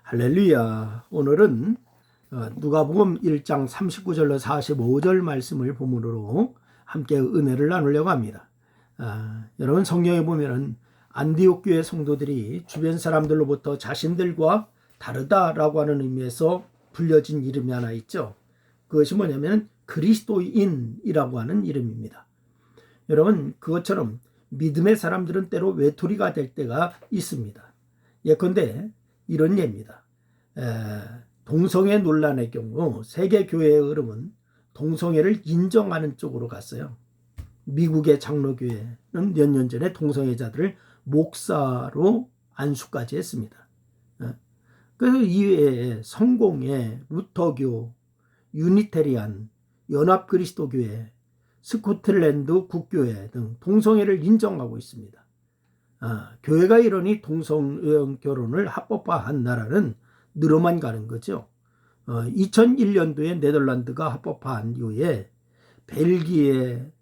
할렐루야. 오늘은 누가복음 1장 39절로 45절 말씀을 본문으로 함께 은혜를 나누려고 합니다. 여러분 성경에 보면은 안디옥 교회 성도들이 주변 사람들로부터 자신들과 다르다라고 하는 의미에서 불려진 이름이 하나 있죠. 그것이 뭐냐면 그리스도인이라고 하는 이름입니다. 여러분 그것처럼 믿음의 사람들은 때로 외톨이가 될 때가 있습니다. 예컨대 이런 예입니다. 동성애 논란의 경우 세계 교회의 흐름은 동성애를 인정하는 쪽으로 갔어요. 미국의 장로교회는 몇 년 전에 동성애자들을 목사로 안수까지 했습니다. 그래서 이외에 성공회, 루터교, 유니테리안, 연합그리스도교회, 스코틀랜드 국교회 등 동성애를 인정하고 있습니다. 교회가 이러니 동성 결혼을 합법화한 나라는 늘어만 가는 거죠. 2001년도에 네덜란드가 합법화한 이후에 벨기에,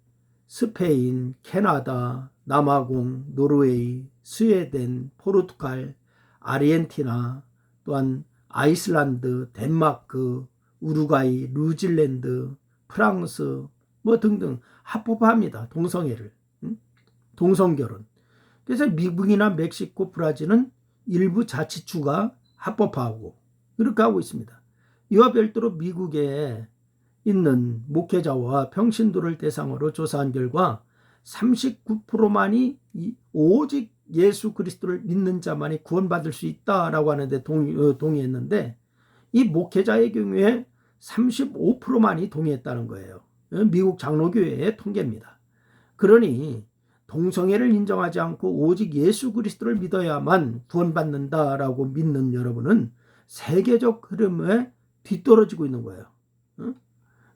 스페인, 캐나다, 남아공, 노르웨이, 스웨덴, 포르투갈, 아르헨티나, 또한 아이슬란드, 덴마크, 우루과이, 뉴질랜드, 프랑스 뭐 등등 합법화합니다. 동성애를. 동성결혼. 그래서 미국이나 멕시코, 브라질은 일부 자치주가 합법화하고 이렇게 하고 있습니다. 이와 별도로 미국에 있는 목회자와 평신도를 대상으로 조사한 결과 39%만이 오직 예수 그리스도를 믿는 자만이 구원받을 수 있다라고 하는데 동의했는데 이 목회자의 경우에 35%만이 동의했다는 거예요. 미국 장로교회의 통계입니다. 그러니 동성애를 인정하지 않고 오직 예수 그리스도를 믿어야만 구원받는다라고 믿는 여러분은 세계적 흐름에 뒤떨어지고 있는 거예요.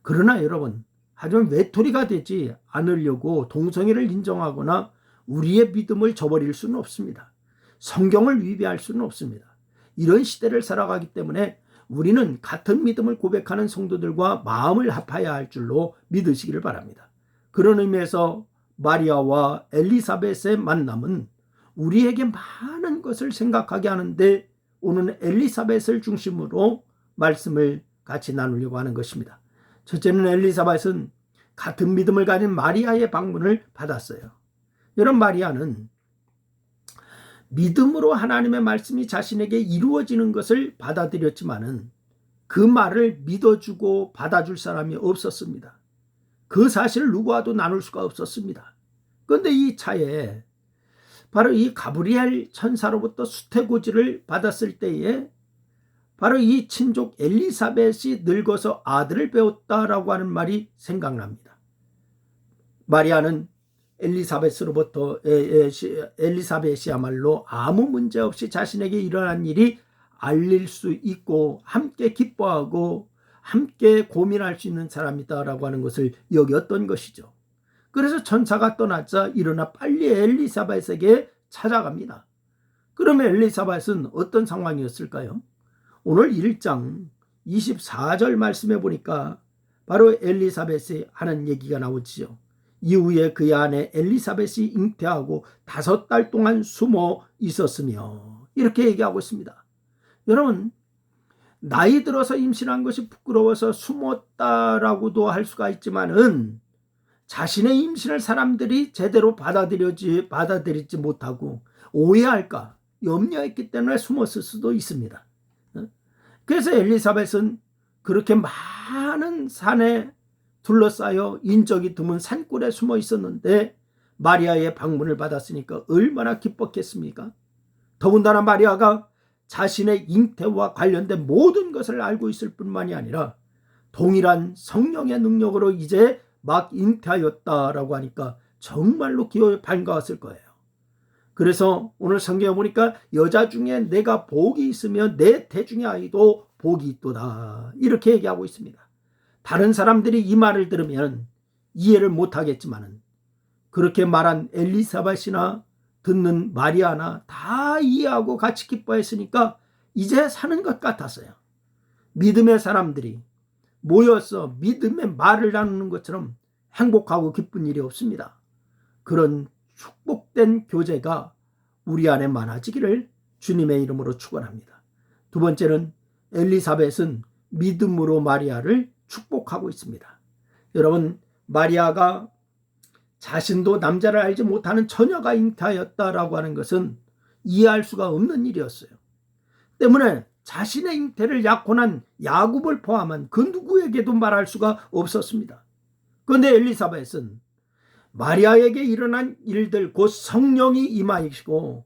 그러나 여러분, 하지만 외톨이가 되지 않으려고 동성애를 인정하거나 우리의 믿음을 저버릴 수는 없습니다. 성경을 위배할 수는 없습니다. 이런 시대를 살아가기 때문에 우리는 같은 믿음을 고백하는 성도들과 마음을 합해야 할 줄로 믿으시기를 바랍니다. 그런 의미에서 마리아와 엘리사벳의 만남은 우리에게 많은 것을 생각하게 하는데 오늘 엘리사벳을 중심으로 말씀을 같이 나누려고 하는 것입니다. 첫째는 엘리사벳은 같은 믿음을 가진 마리아의 방문을 받았어요. 이런 마리아는 믿음으로 하나님의 말씀이 자신에게 이루어지는 것을 받아들였지만은 그 말을 믿어주고 받아줄 사람이 없었습니다. 그 사실을 누구와도 나눌 수가 없었습니다. 그런데 이 차에 바로 이 가브리엘 천사로부터 수태고지를 받았을 때에 바로 이 친족 엘리사벳이 늙어서 아들을 배웠다라고 하는 말이 생각납니다. 마리아는 엘리사벳이야말로 아무 문제 없이 자신에게 일어난 일이 알릴 수 있고 함께 기뻐하고 함께 고민할 수 있는 사람이다라고 하는 것을 여겼던 것이죠. 그래서 천사가 떠나자 일어나 빨리 엘리사벳에게 찾아갑니다. 그러면 엘리사벳은 어떤 상황이었을까요? 오늘 1장 24절 말씀해 보니까 바로 엘리사벳이 하는 얘기가 나오지요. 이후에 그의 아내 엘리사벳이 잉태하고 5달 동안 숨어 있었으며 이렇게 얘기하고 있습니다. 여러분, 나이 들어서 임신한 것이 부끄러워서 숨었다라고도 할 수가 있지만은 자신의 임신을 사람들이 제대로 받아들이지 못하고 오해할까 염려했기 때문에 숨었을 수도 있습니다. 그래서 엘리사벳은 그렇게 많은 산에 둘러싸여 인적이 드문 산골에 숨어 있었는데 마리아의 방문을 받았으니까 얼마나 기뻤겠습니까? 더군다나 마리아가 자신의 잉태와 관련된 모든 것을 알고 있을 뿐만이 아니라 동일한 성령의 능력으로 이제 막 잉태하였다라고 하니까 정말로 기어이 반가웠을 거예요. 그래서 오늘 성경에 보니까 여자 중에 내가 복이 있으며 내 태중의 아이도 복이 있도다 이렇게 얘기하고 있습니다. 다른 사람들이 이 말을 들으면 이해를 못하겠지만 그렇게 말한 엘리사벳이나 듣는 마리아나 다 이해하고 같이 기뻐했으니까 이제 사는 것 같았어요. 믿음의 사람들이 모여서 믿음의 말을 나누는 것처럼 행복하고 기쁜 일이 없습니다. 그런 축복된 교제가 우리 안에 많아지기를 주님의 이름으로 축원합니다. 두 번째는 엘리사벳은 믿음으로 마리아를 축복하고 있습니다. 여러분, 마리아가 자신도 남자를 알지 못하는 처녀가 잉태하였다라고 하는 것은 이해할 수가 없는 일이었어요. 때문에 자신의 잉태를 약혼한 야곱을 포함한 그 누구에게도 말할 수가 없었습니다. 그런데 엘리사벳은 마리아에게 일어난 일들, 곧 성령이 임하시고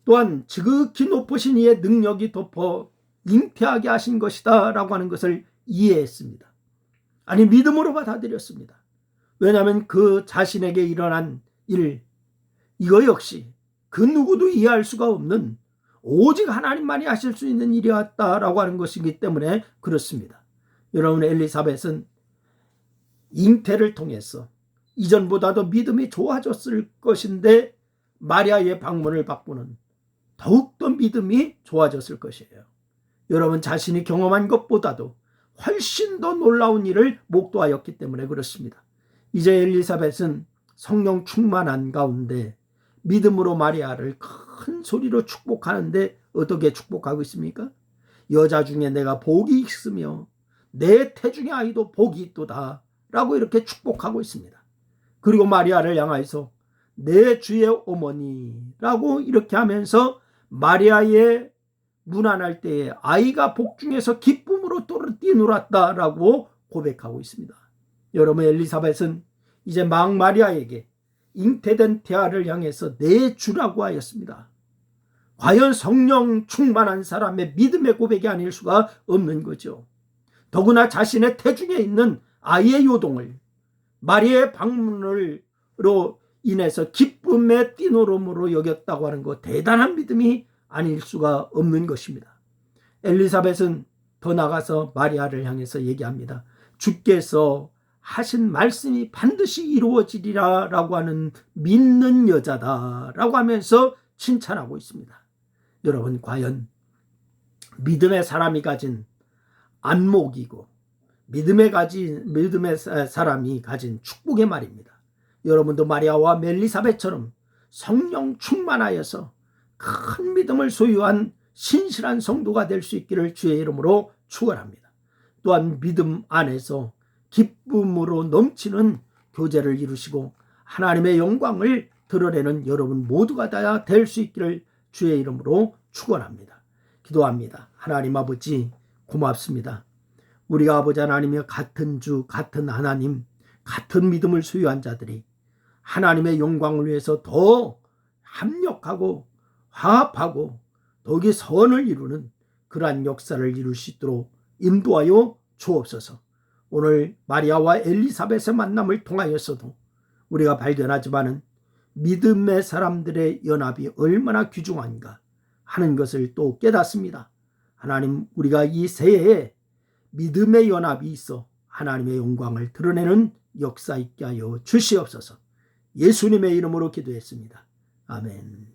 또한 지극히 높으신 이의 능력이 덮어 잉태하게 하신 것이다 라고 하는 것을 이해했습니다. 아니, 믿음으로 받아들였습니다. 왜냐하면 그 자신에게 일어난 일, 이거 역시 그 누구도 이해할 수가 없는, 오직 하나님만이 하실 수 있는 일이었다라고 하는 것이기 때문에 그렇습니다. 여러분, 엘리사벳은 잉태를 통해서 이전보다도 믿음이 좋아졌을 것인데 마리아의 방문을 받고는 더욱더 믿음이 좋아졌을 것이에요. 여러분, 자신이 경험한 것보다도 훨씬 더 놀라운 일을 목도하였기 때문에 그렇습니다. 이제 엘리사벳은 성령 충만한 가운데 믿음으로 마리아를 큰 소리로 축복하는데 어떻게 축복하고 있습니까? 여자 중에 내가 복이 있으며 내 태중의 아이도 복이 있도다 라고 이렇게 축복하고 있습니다. 그리고 마리아를 향하여서 내 주의 어머니라고 이렇게 하면서 마리아의 문안할 때에 아이가 복중에서 기쁨으로 뛰놀았다라고 고백하고 있습니다. 여러분, 엘리사벳은 이제 막 마리아에게 잉태된 태아를 향해서 내 주라고 하였습니다. 과연 성령 충만한 사람의 믿음의 고백이 아닐 수가 없는 거죠. 더구나 자신의 태중에 있는 아이의 요동을 마리아의 방문으로 인해서 기쁨의 뛰노름으로 여겼다고 하는 것, 대단한 믿음이 아닐 수가 없는 것입니다. 엘리사벳은 더 나가서 마리아를 향해서 얘기합니다. 주께서 하신 말씀이 반드시 이루어지리라 라고 하는 믿는 여자다 라고 하면서 칭찬하고 있습니다. 여러분, 과연 믿음의 사람이 가진 안목이고 믿음의 사람이 가진 축복의 말입니다. 여러분도 마리아와 엘리사벳처럼 성령 충만하여서 큰 믿음을 소유한 신실한 성도가 될 수 있기를 주의 이름으로 축원합니다. 또한 믿음 안에서 기쁨으로 넘치는 교제를 이루시고 하나님의 영광을 드러내는 여러분 모두가 다 될 수 있기를 주의 이름으로 축원합니다. 기도합니다. 하나님 아버지, 고맙습니다. 우리가 아버지 하나님의 같은 주, 같은 하나님, 같은 믿음을 소유한 자들이 하나님의 영광을 위해서 더 합력하고 화합하고 더욱이 선을 이루는 그러한 역사를 이룰 수 있도록 인도하여 주옵소서. 오늘 마리아와 엘리사벳의 만남을 통하여서도 우리가 발견하지만은 믿음의 사람들의 연합이 얼마나 귀중한가 하는 것을 또 깨닫습니다. 하나님, 우리가 이 새해에 믿음의 연합이 있어 하나님의 영광을 드러내는 역사 있게 하여 주시옵소서. 예수님의 이름으로 기도했습니다. 아멘.